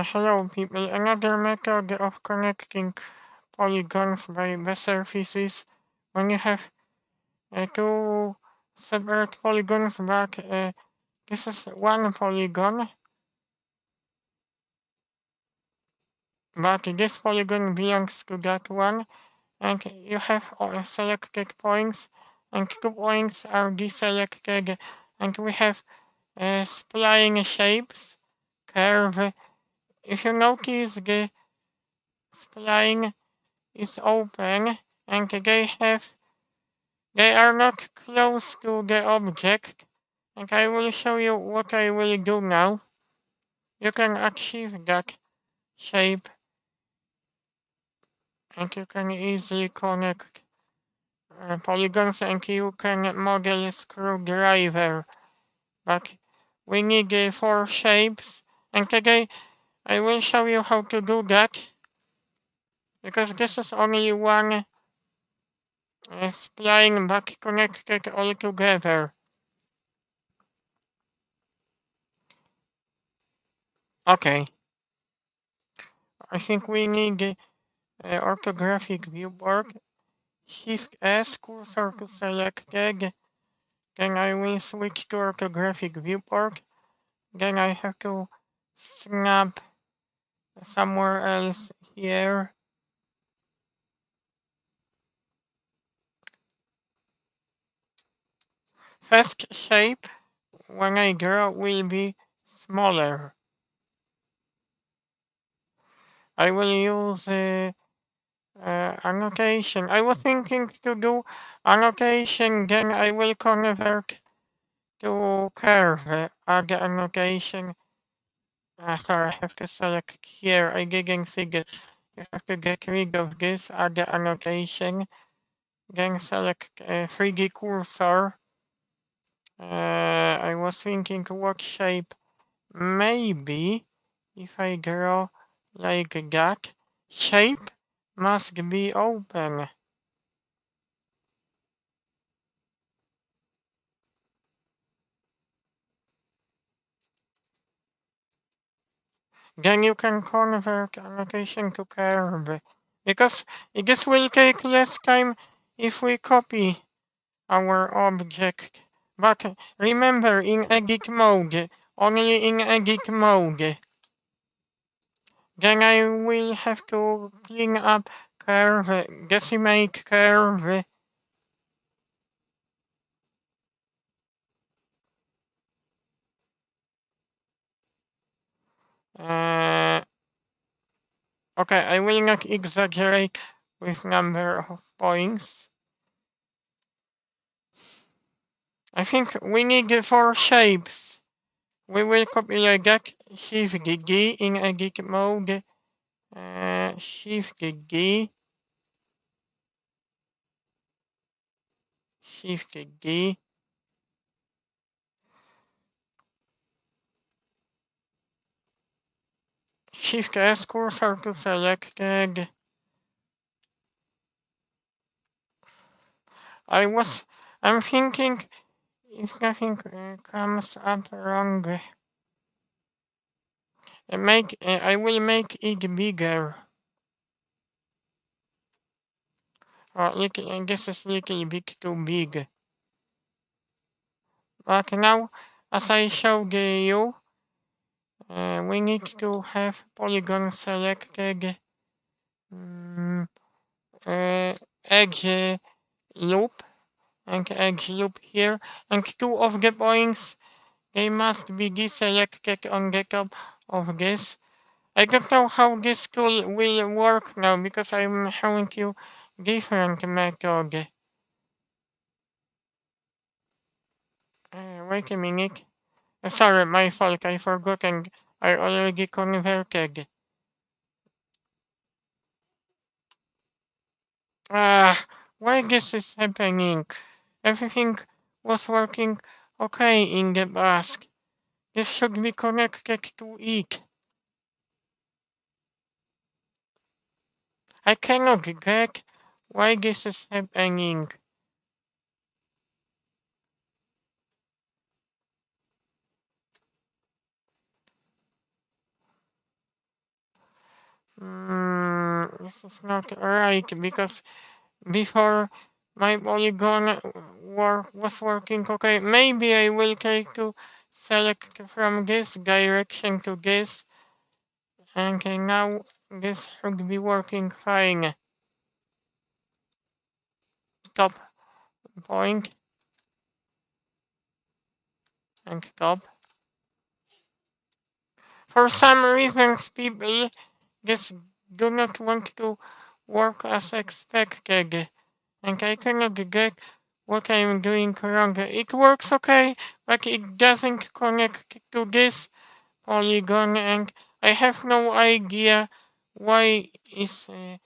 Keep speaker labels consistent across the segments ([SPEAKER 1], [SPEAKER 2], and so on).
[SPEAKER 1] Hello people, another method of connecting polygons by Bsurfaces when you have two separate polygons, but this is one polygon, but this polygon belongs to that one, and you have selected points, and 2 points are deselected, and we have spline shapes, curve. If you notice, the spline is open, and they are not close to the object, and I will show you what I will do now. You can achieve that shape, and you can easily connect polygons, and you can model a screwdriver, but we need 4 shapes, and today I will show you how to do that, because this is only one spline but connected all together. Okay, I think we need orthographic viewport. Shift S cursor to selected. Then I will switch to orthographic viewport. Then I have to snap somewhere else here. First shape when I draw will be smaller. I will use annotation. I was thinking to do annotation, then I will convert to curve, add annotation. Sorry, I have to select here. I didn't see this. You have to get rid of this, add the annotation. Then select 3D cursor. I was thinking what shape. Maybe if I draw like that, shape must be open. Then you can convert annotation to curve. Because this will take less time if we copy our object. But remember, in edit mode, only in edit mode. Then I will have to clean up curve, decimate curve. Uh, okay, I will not exaggerate with number of points. I think we need 4 shapes. We will copy like that, Shift D in edit mode, Shift D, Shift D, Shift S cursor to selected. I'm thinking if nothing comes up wrong, I will make it bigger. This is little bit too big. But now, as I showed you, we need to have polygon selected, edge loop, and edge loop here, and 2 of the points, they must be deselected on the top of this. I don't know how this tool will work now because I'm showing you different method. Wait a minute. Sorry, my fault. I forgot and I already converted. Why this is happening? Everything was working okay in the mask. This should be connected to it. I cannot get why this is happening. this is not right because before my polygon was working okay. Maybe I will try to select from this direction to this, and now this should be working fine. Top point and top. For some reasons, people just do not want to work as expected, and I cannot get what I'm doing wrong. It works okay, but it doesn't connect to this polygon, and I have no idea why is uh,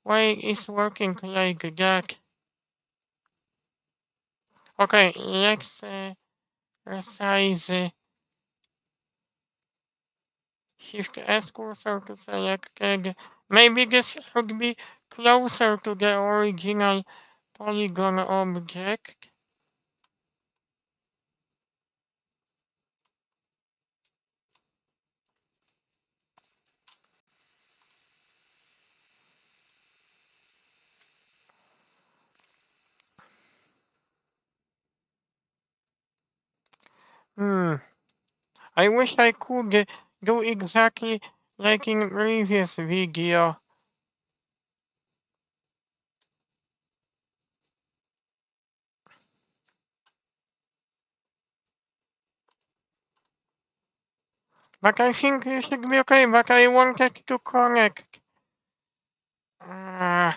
[SPEAKER 1] why it's working like that. Okay, let's resize Shift S cursor to selected. Maybe this should be closer to the original polygon object. Hmm. I wish I could do exactly like in previous video. But I think it should be okay, but I wanted to connect. I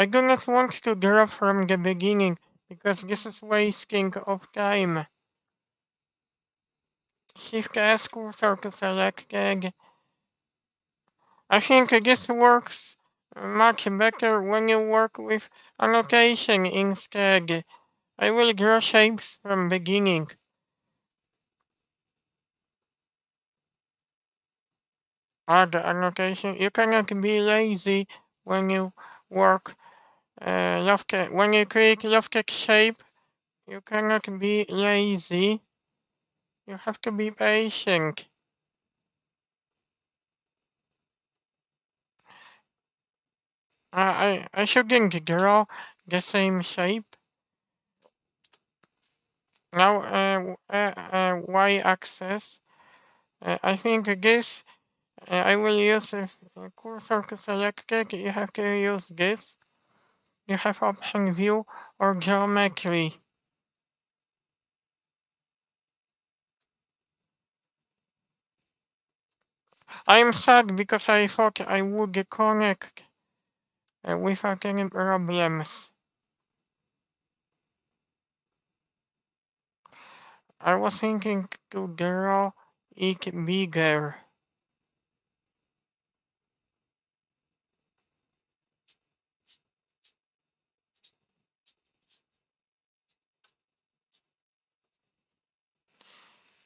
[SPEAKER 1] do not want to draw from the beginning, because this is wasting of time. Shift S cursor to selected. I think this works much better when you work with annotation instead. I will draw shapes from beginning. Add annotation. You cannot be lazy when you work when you create lofted shape. You cannot be lazy. You have to be patient. I shouldn't draw the same shape. Now y-axis. I think this I will use a cursor to select it. You have to use this. You have option view or geometry. I'm sad because I thought I would connect without any problems. I was thinking to draw it bigger.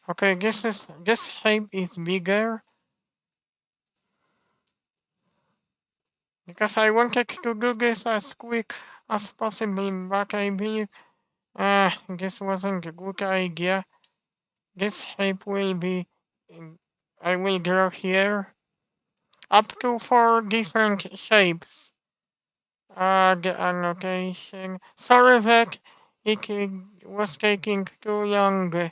[SPEAKER 1] Okay, this shape is bigger because I wanted to do this as quick as possible, but I believe this wasn't a good idea. This shape will be, I will draw here up to 4 different shapes. The annotation. Sorry that it was taking too long.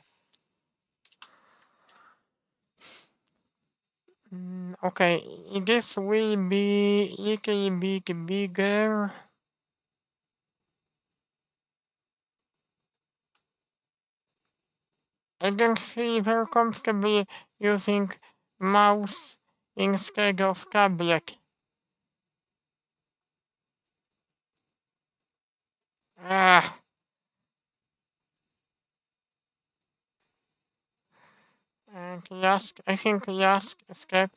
[SPEAKER 1] Okay, this will be little bit bigger. I don't feel very comfortable using mouse instead of tablet. Ah, and I think last step.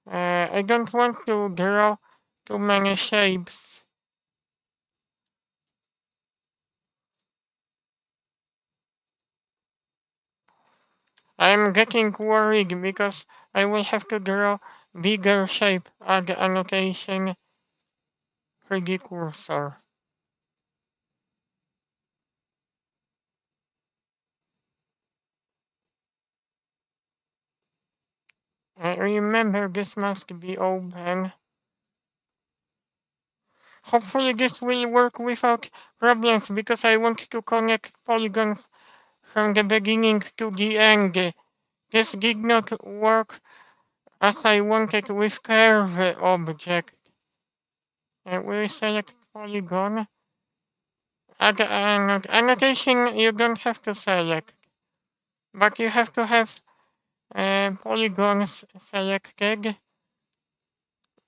[SPEAKER 1] I don't want to draw too many shapes. I'm getting worried because I will have to draw bigger shape at the annotation 3D cursor. Remember, this must be open. Hopefully this will work without problems because I want to connect polygons from the beginning to the end. This did not work as I wanted with curve object. We select polygon. Annotation you don't have to select, but you have to have polygons selected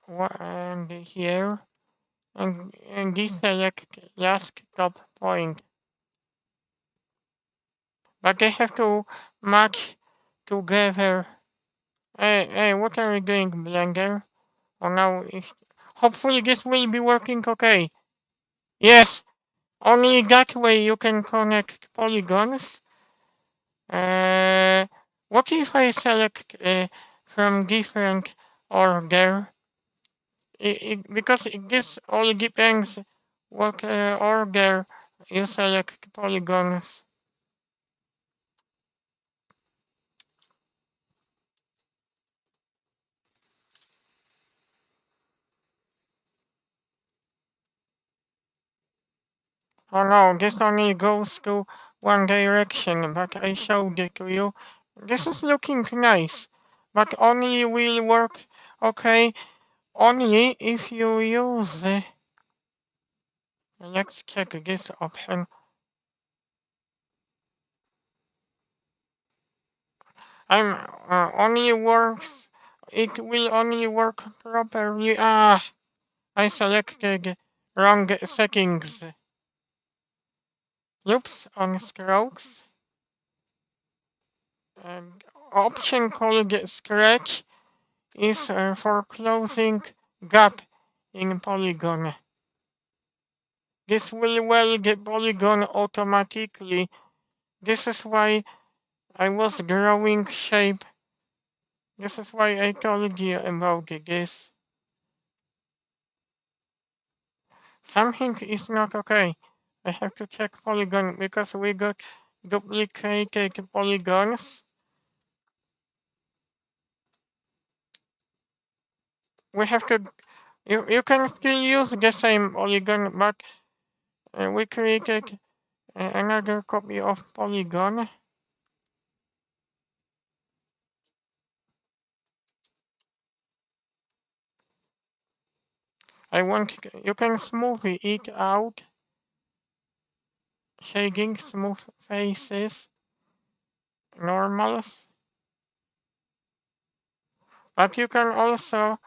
[SPEAKER 1] and here and deselect last top point. But they have to match together. Hey, what are you doing, Blender? Oh, now, hopefully this will be working okay. Yes, only that way you can connect polygons. Uh, what if I select from different order? Because this all depends what order you select polygons. Oh no, this only goes to one direction, but I showed it to you. This is looking nice, but only will work okay only if you use. Let's check this option. I'm only works. It will only work properly. Ah, I selected wrong settings. Loops on strokes. Option called scratch is for closing gap in polygon. This will weld the polygon automatically. This is why I was drawing shape. This is why I told you about this. Something is not okay. I have to check polygon because we got duplicated polygons. We have to. You can still use the same polygon, but we created another copy of polygon. You can smooth it out, shading, smooth faces, normals. But you can also,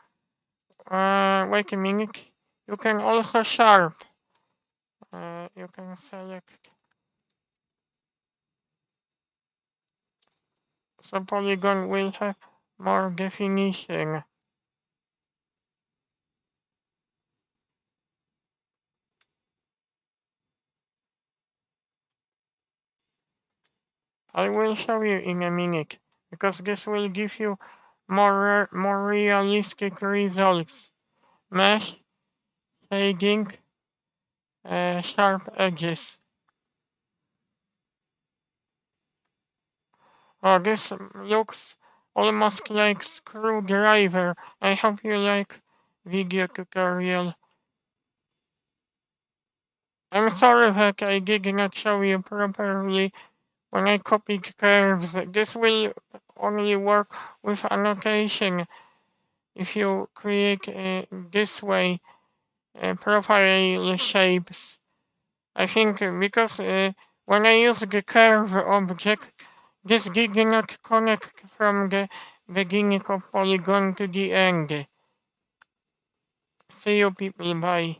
[SPEAKER 1] wait a minute, you can also sharp. You can select, so polygon will have more definition. I will show you in a minute, because this will give you more realistic results. Mesh, shading, sharp edges. Oh, this looks almost like screwdriver. I hope you like video tutorial. I'm sorry that I did not show you properly when I copied curves. This will only work with annotation if you create this way profile shapes. I think because when I use the curve object, this did not connect from the beginning of polygon to the end. See you people, bye.